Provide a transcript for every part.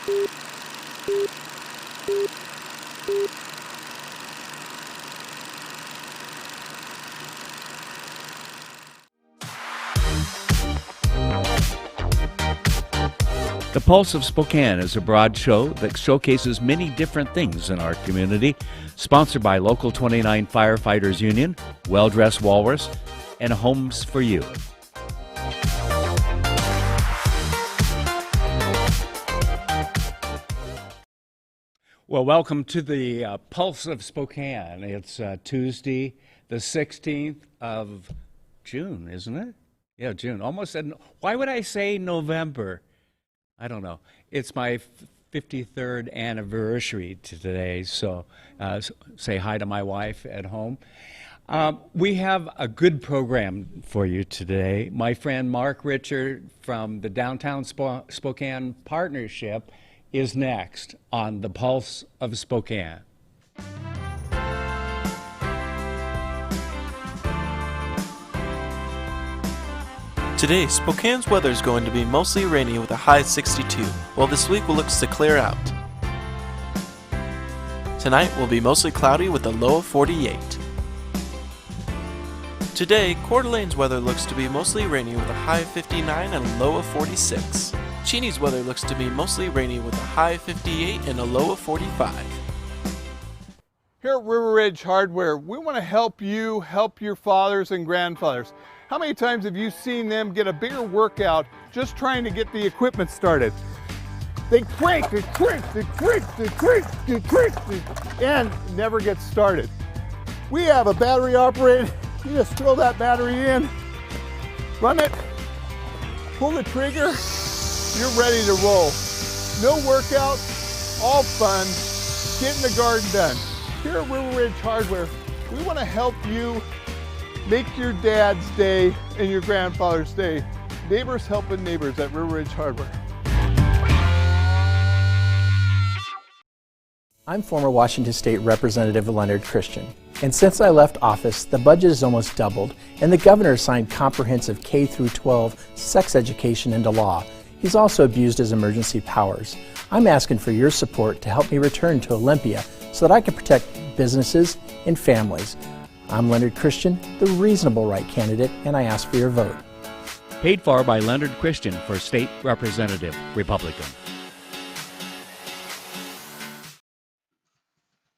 The Pulse of Spokane is a broad show that showcases many different things in our community, sponsored by Local 29 Firefighters Union, Well Dressed Walrus, and Homes for You. Well, welcome to the Pulse of Spokane. It's Tuesday, the 16th of June, isn't it? Yeah, June. Almost said, why would I say November? I don't know. It's my 53rd anniversary today, so say hi to my wife at home. We have a good program for you today. My friend Mark Richard from the Downtown Spokane Partnership is next on the Pulse of Spokane. Today, Spokane's weather is going to be mostly rainy with a high of 62, while this week will look to clear out. Tonight will be mostly cloudy with a low of 48. Today, Coeur d'Alene's weather looks to be mostly rainy with a high of 59 and a low of 46. Cheney's weather looks to be mostly rainy with a high of 58 and a low of 45. Here at River Ridge Hardware, we want to help you help your fathers and grandfathers. How many times have you seen them get a bigger workout just trying to get the equipment started? They crank, and never get started. We have a battery operated. You just throw that battery in, run it, pull the trigger, you're ready to roll. No workout, all fun, getting the garden done. Here at River Ridge Hardware, we want to help you make your dad's day and your grandfather's day. Neighbors helping neighbors at River Ridge Hardware. I'm former Washington State Representative Leonard Christian, and since I left office, the budget has almost doubled, and the governor signed comprehensive K-12 sex education into law. He's also abused his emergency powers. I'm asking for your support to help me return to Olympia so that I can protect businesses and families. I'm Leonard Christian, the reasonable right candidate, and I ask for your vote. Paid for by Leonard Christian for State Representative, Republican.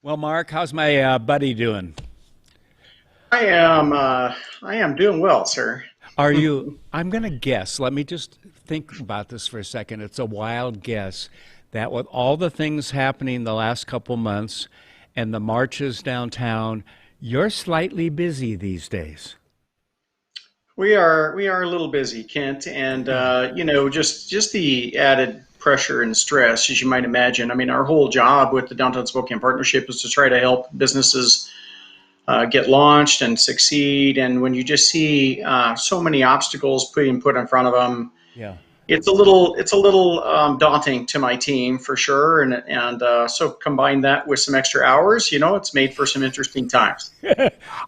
Well, Mark, how's my buddy doing? I am doing well, sir. Are you? I'm going to guess. Let me just think about this for a second. It's a wild guess that with all the things happening the last couple months and the marches downtown, you're slightly busy these days. We are a little busy, Kent, and just the added pressure and stress, as you might imagine. I mean, our whole job with the Downtown Spokane Partnership is to try to help businesses get launched and succeed. And when you just see so many obstacles being put in front of them, yeah, it's a little daunting to my team for sure. And so combine that with some extra hours, it's made for some interesting times.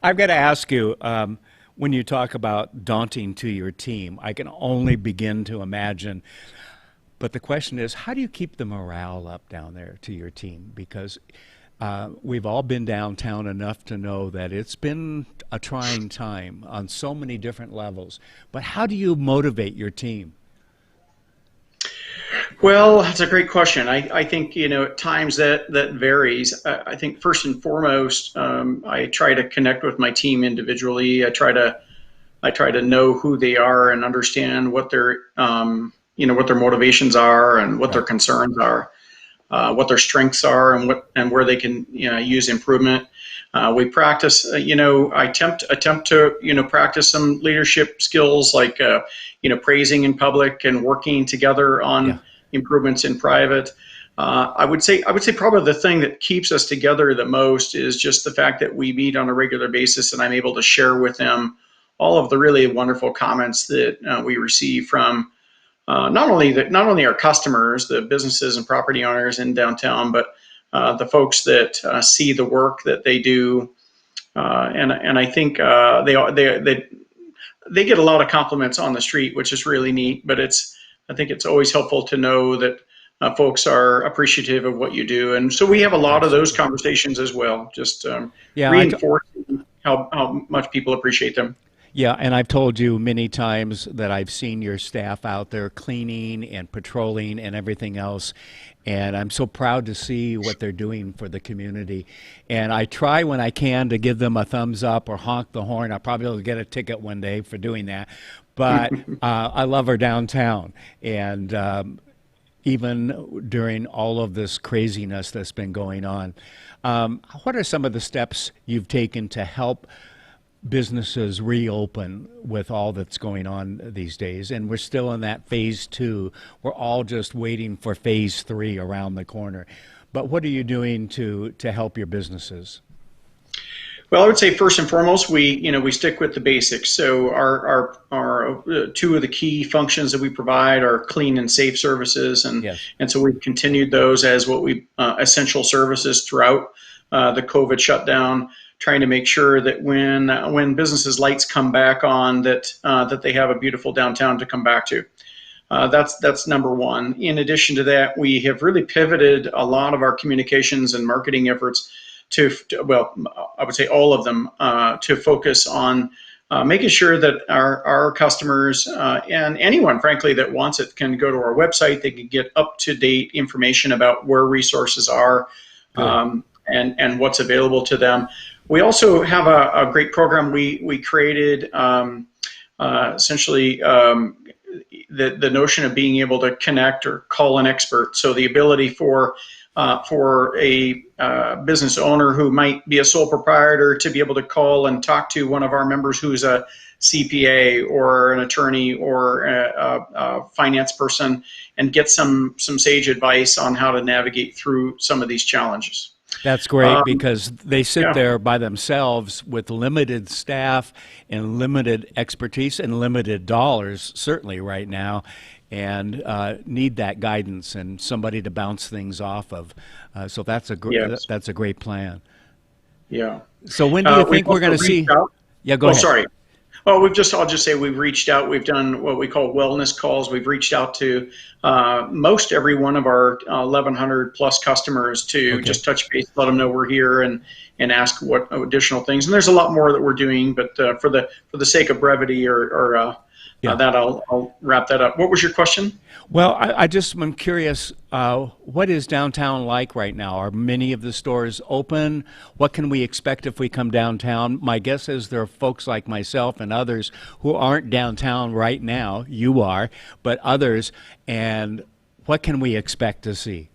I've got to ask you, when you talk about daunting to your team, I can only begin to imagine. But the question is, how do you keep the morale up down there to your team? Because we've all been downtown enough to know that it's been a trying time on so many different levels. But how do you motivate your team? Well, that's a great question. I think, at times that varies. I think first and foremost, I try to connect with my team individually. I try to know who they are and understand what their what their motivations are and what their concerns are, what their strengths are, and where they can use improvement. We practice. I attempt to practice some leadership skills like praising in public and working together on improvements in private. I would say probably the thing that keeps us together the most is just the fact that we meet on a regular basis, and I'm able to share with them all of the really wonderful comments that we receive from not only our customers, the businesses and property owners in downtown, but the folks that see the work that they do, and I think they get a lot of compliments on the street, which is really neat. But I think it's always helpful to know that folks are appreciative of what you do. And so we have a lot of those conversations as well, just reinforcing how much people appreciate them. Yeah, and I've told you many times that I've seen your staff out there cleaning and patrolling and everything else, and I'm so proud to see what they're doing for the community. And I try when I can to give them a thumbs up or honk the horn. I'll probably get a ticket one day for doing that, but I love our downtown, and even during all of this craziness that's been going on. What are some of the steps you've taken to help businesses reopen with all that's going on these days? And we're still in that phase 2. We're all just waiting for phase 3 around the corner. But what are you doing to help your businesses? Well, I would say first and foremost, we stick with the basics. So our two of the key functions that we provide are clean and safe services, and so we've continued those as what we essential services throughout the COVID shutdown, trying to make sure that when businesses' lights come back on, that they have a beautiful downtown to come back to. That's number one. In addition to that, we have really pivoted a lot of our communications and marketing efforts well, I would say all of them, to focus on making sure that our customers and anyone, frankly, that wants it can go to our website. They can get up-to-date information about where resources are and what's available to them. We also have a great program we created, essentially the notion of being able to connect or call an expert. So the ability for a business owner who might be a sole proprietor to be able to call and talk to one of our members who's a CPA or an attorney or a finance person and get some sage advice on how to navigate through some of these challenges. That's great, because they sit there by themselves with limited staff and limited expertise and limited dollars, certainly right now, and need that guidance and somebody to bounce things off of. So that's a great plan. Yeah. So when do you think we're going to see? Yeah, go ahead. Sorry. Well, I'll just say we've reached out. We've done what we call wellness calls. We've reached out to most every one of our 1,100 plus customers to just touch base, let them know we're here, and ask what additional things. And there's a lot more that we're doing, but for the sake of brevity that I'll wrap that up. What was your question? Well, I'm curious, what is downtown like right now? Are many of the stores open? What can we expect if we come downtown? My guess is there are folks like myself and others who aren't downtown right now. You are, but others. And what can we expect to see?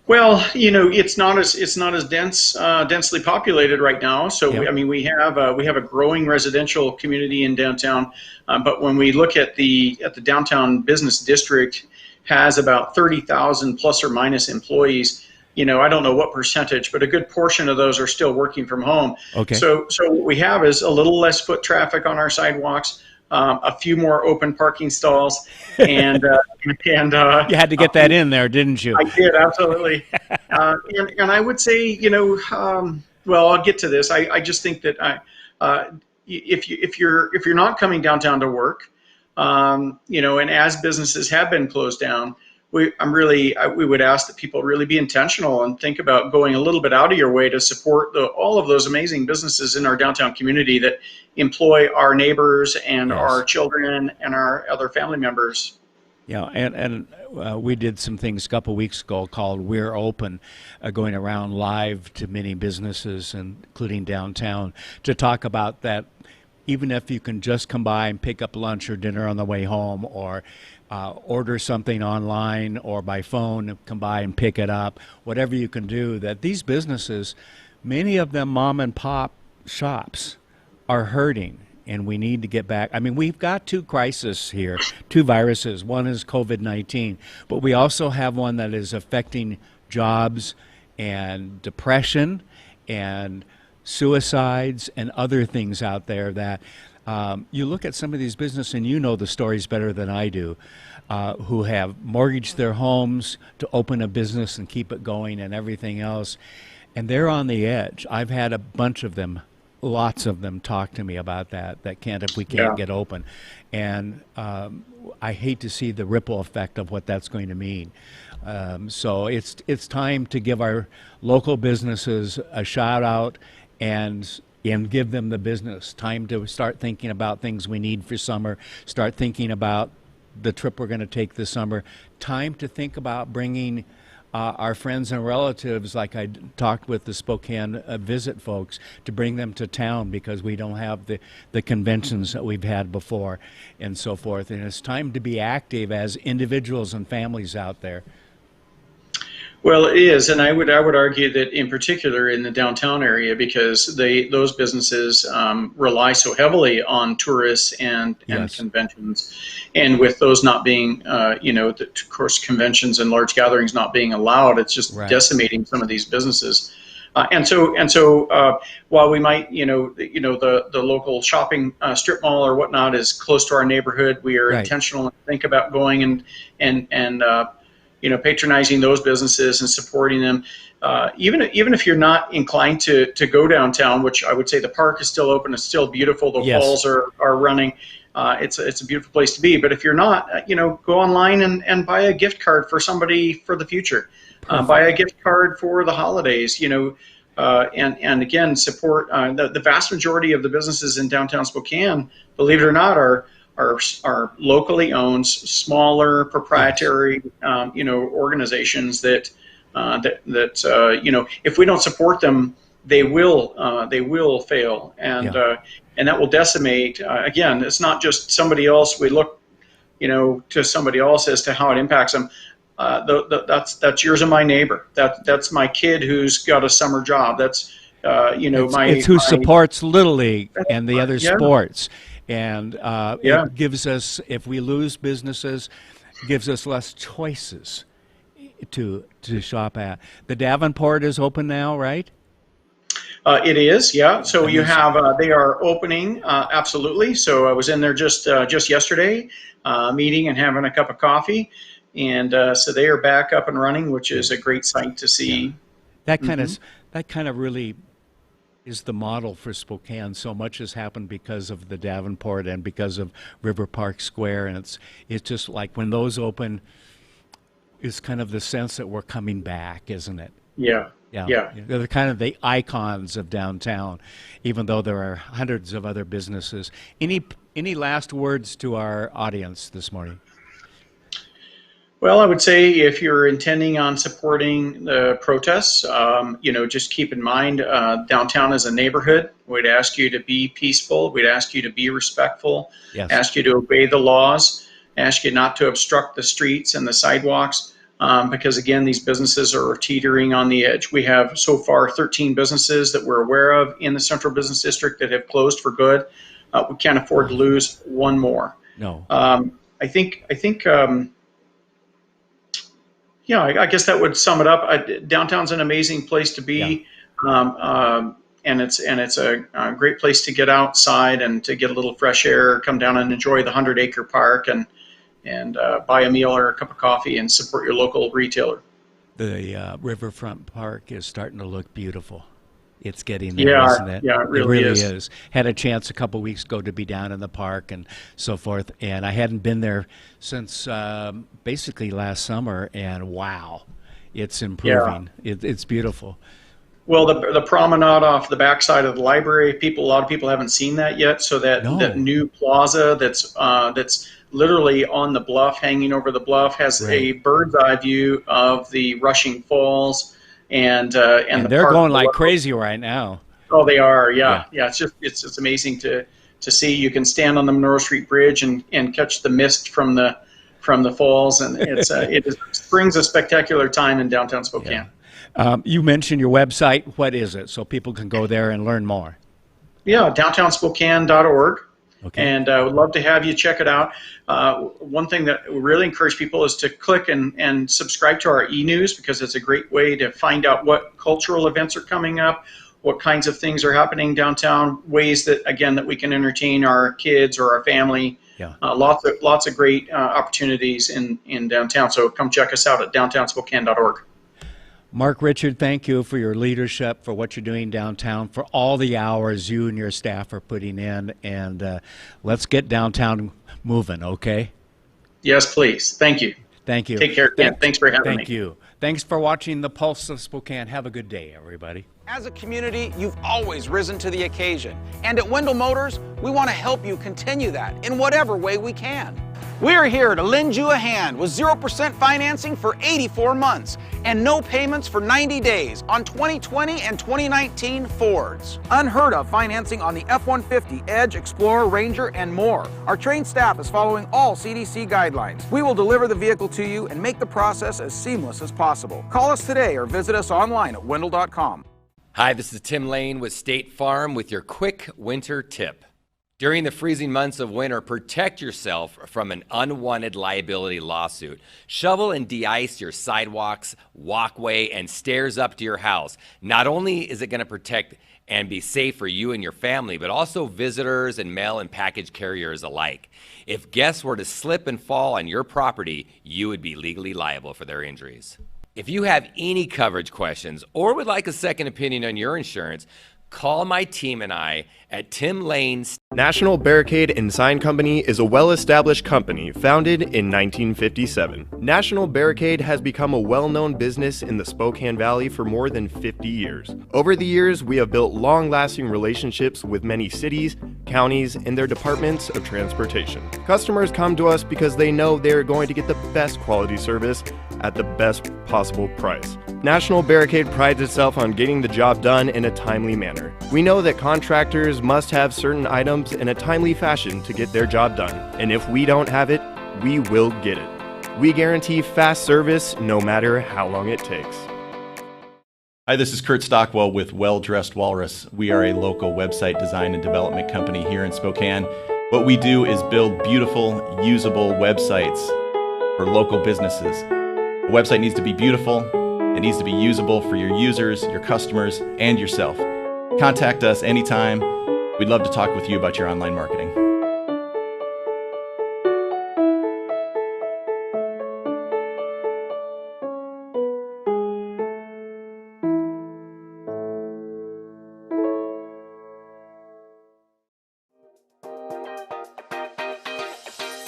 Well, it's not as densely populated right now. So we have a growing residential community in downtown, but when we look at the downtown business district, has about 30,000 plus or minus employees. I don't know what percentage, but a good portion of those are still working from home. Okay. So what we have is a little less foot traffic on our sidewalks. A few more open parking stalls, and you had to get that in there, didn't you? I did, absolutely. And I would say, well, I'll get to this. I just think that if you're not coming downtown to work, and as businesses have been closed down, we would ask that people really be intentional and think about going a little bit out of your way to support all of those amazing businesses in our downtown community that employ our neighbors and our children and our other family members. Yeah, and we did some things a couple weeks ago called We're Open, going around live to many businesses, including downtown, to talk about that. Even if you can just come by and pick up lunch or dinner on the way home, or order something online or by phone, come by and pick it up, whatever you can do, that these businesses, many of them mom and pop shops, are hurting, and we need to get back. I mean, we've got two crises here, two viruses. One is COVID-19, but we also have one that is affecting jobs and depression and suicides and other things out there that you look at some of these businesses, and you know the stories better than I do, who have mortgaged their homes to open a business and keep it going and everything else, and they're on the edge. I've had a bunch of them, lots of them, talk to me about that we can't get open. And I hate to see the ripple effect of what that's going to mean. So it's time to give our local businesses a shout out and give them the business. Time to start thinking about things we need for summer. Start thinking about the trip we're going to take this summer. Time to think about bringing our friends and relatives, like I talked with the Spokane Visit folks, to bring them to town because we don't have the conventions that we've had before and so forth. And it's time to be active as individuals and families out there. Well, it is, and I would argue that in particular in the downtown area, because those businesses rely so heavily on tourists and Yes. conventions, and with those not being, of course, conventions and large gatherings not being allowed, it's just Right. decimating some of these businesses. And so, while we might, the local shopping strip mall or whatnot is close to our neighborhood, we are Right. intentional and think about going and patronizing those businesses and supporting them. Even if you're not inclined to go downtown, which I would say the park is still open, it's still beautiful. The Yes. falls are running. It's a beautiful place to be. But if you're not, go online and buy a gift card for somebody for the future. Buy a gift card for the holidays. And again, support the vast majority of the businesses in downtown Spokane. Believe it or not, are locally owned, smaller, proprietary, organizations that if we don't support them, they will fail, and that will decimate. Again, it's not just somebody else. We look, to somebody else as to how it impacts them. That's yours and my neighbor. That's my kid who's got a summer job. That's It's who supports Little League and the other Yeah. sports. And Yeah. it gives us, if we lose businesses, gives us less choices to shop at. The Davenport is open now, right? It is, yeah. So you have they are opening absolutely. So I was in there just yesterday, meeting and having a cup of coffee, and so they are back up and running, which is a great sight to see. That kind of really is the model for Spokane. So much has happened because of the Davenport and because of River Park Square, and it's just like when those open, it's kind of the sense that we're coming back, isn't it? Yeah. Yeah. Yeah. They're kind of the icons of downtown, even though there are hundreds of other businesses. Any last words to our audience this morning? Well, I would say if you're intending on supporting the protests, just keep in mind downtown is a neighborhood. We'd ask you to be peaceful. We'd ask you to be respectful. Yes. Ask you to obey the laws. Ask you not to obstruct the streets and the sidewalks because, again, these businesses are teetering on the edge. We have so far 13 businesses that we're aware of in the Central Business District that have closed for good. We can't afford to lose one more. No. I think. I guess that would sum it up. Downtown's an amazing place to be, and it's a great place to get outside and to get a little fresh air, come down and enjoy the 100-acre park, and buy a meal or a cup of coffee and support your local retailer. The Riverfront Park is starting to look beautiful. It's getting there, Yeah, isn't it? yeah, it really is. Had a chance a couple weeks ago to be down in the park and so forth, and I hadn't been there since basically last summer, and wow, it's improving. It's beautiful. Well, the promenade off the backside of the library, a lot of people haven't seen that yet. So that new plaza that's literally on the bluff, hanging over the bluff, has a bird's eye view of the rushing falls. And they're going like crazy right now. Oh, they are. Yeah. It's amazing to see. You can stand on the Monroe Street Bridge and catch the mist from the falls, and spring's a spectacular time in downtown Spokane. Yeah. You mentioned your website. What is it, so people can go there and learn more? Yeah, downtownspokane.org. Okay. And I would love to have you check it out. One thing that we really encourage people is to click and subscribe to our e-news, because it's a great way to find out what cultural events are coming up, what kinds of things are happening downtown, ways that we can entertain our kids or our family. Yeah. Lots of great opportunities in downtown. So come check us out at downtownspokane.org. Mark Richard, thank you for your leadership, for what you're doing downtown, for all the hours you and your staff are putting in, and let's get downtown moving, okay? Yes, please. Thank you. Thank you. Take care, Ken. Thanks for having me. Thank you. Thanks for watching the Pulse of Spokane. Have a good day, everybody. As a community, you've always risen to the occasion. And at Wendell Motors, we want to help you continue that in whatever way we can. We're here to lend you a hand with 0% financing for 84 months and no payments for 90 days on 2020 and 2019 Fords. Unheard of financing on the F-150, Edge, Explorer, Ranger, and more. Our trained staff is following all CDC guidelines. We will deliver the vehicle to you and make the process as seamless as possible. Call us today or visit us online at wendell.com. Hi, this is Tim Lane with State Farm with your quick winter tip. During the freezing months of winter, protect yourself from an unwanted liability lawsuit. Shovel and de-ice your sidewalks, walkway, and stairs up to your house. Not only is it going to protect and be safe for you and your family, but also visitors and mail and package carriers alike. If guests were to slip and fall on your property, you would be legally liable for their injuries. If you have any coverage questions or would like a second opinion on your insurance, call my team and I at Tim Lane's. National Barricade and Sign Company is a well-established company founded in 1957. National Barricade has become a well-known business in the Spokane Valley for more than 50 years. Over the years, we have built long-lasting relationships with many cities, counties, and their departments of transportation. Customers come to us because they know they are going to get the best quality service at the best possible price. National Barricade prides itself on getting the job done in a timely manner. We know that contractors must have certain items in a timely fashion to get their job done, and if we don't have it, we will get it. We guarantee fast service no matter how long it takes. Hi, this is Kurt Stockwell with Well Dressed Walrus. We are a local website design and development company here in Spokane. What we do is build beautiful, usable websites for local businesses. A website needs to be beautiful, it needs to be usable for your users, your customers, and yourself. Contact us anytime. We'd love to talk with you about your online marketing.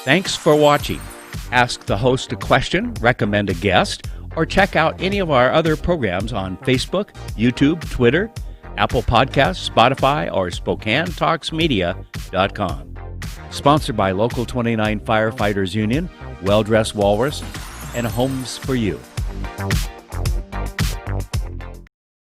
Thanks for watching. Ask the host a question, recommend a guest, or check out any of our other programs on Facebook, YouTube, Twitter, Apple Podcasts, Spotify, or SpokaneTalksMedia.com. Sponsored by Local 29 Firefighters Union, Well Dressed Walrus, and Homes for You.